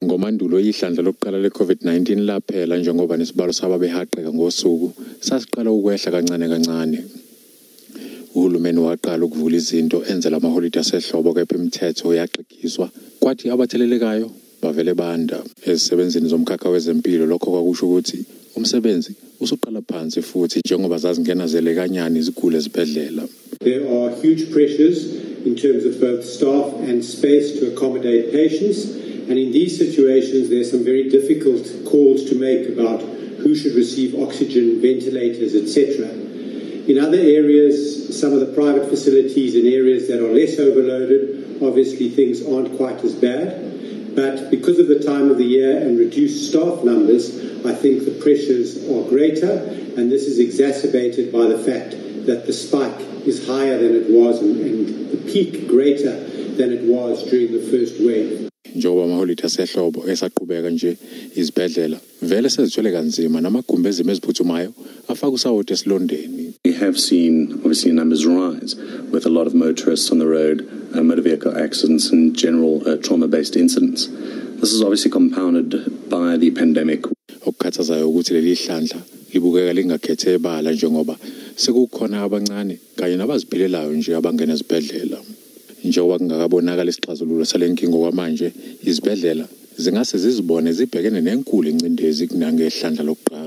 Ngomandulo ihlandla lokuqala le-COVID-19 laphela njengoba nesibalo sababehaqeka ngosuku sasiqala ukwehla kancane kancane. Uhulumeni waqala ukuvula izinto enzela amaholide asehlobo kepha imithetho yaxikizwa kwathi abathelelekayo bavele banda ezisebenzini zomkhakha wezempilo. Lokho kwakusho ukuthi umsebenzi usuqala phansi futhi njengoba zazingena kanyane iziguli ezibhedlela. There are huge pressures in terms of both staff and space to accommodate patients, and in these situations there are some very difficult calls to make about who should receive oxygen, ventilators, etc. In other areas, some of the private facilities in areas that are less overloaded, obviously things aren't quite as bad. But because of the time of the year and reduced staff numbers, I think the pressures are greater, and this is exacerbated by the fact that the spike is higher than it was and the peak greater than it was during the first wave. Njengoba amaholide asehlobo esaqhubeka nje izibhedlela vele sezithwele kanzima namagumbi ezimo eziphuthumayo afaka usawoti esilondeni. We have seen obviously numbers rise with a lot of motorists on the road, motor vehicle accidents and general trauma-based incidents. This is obviously compounded by the pandemic. Okukhathazayo ukuthi leli hlandla libukeka lingakhethe ebala njengoba sekukhona abancane kanye nabaziphilelayo nje abangena ezibhedlela. Njengoba kungakabonakala isixazululo salenkinga kwamanje izibhedlela zingase zizibone zibhekene nenkulu incindezi kunangehlandla lokuqala.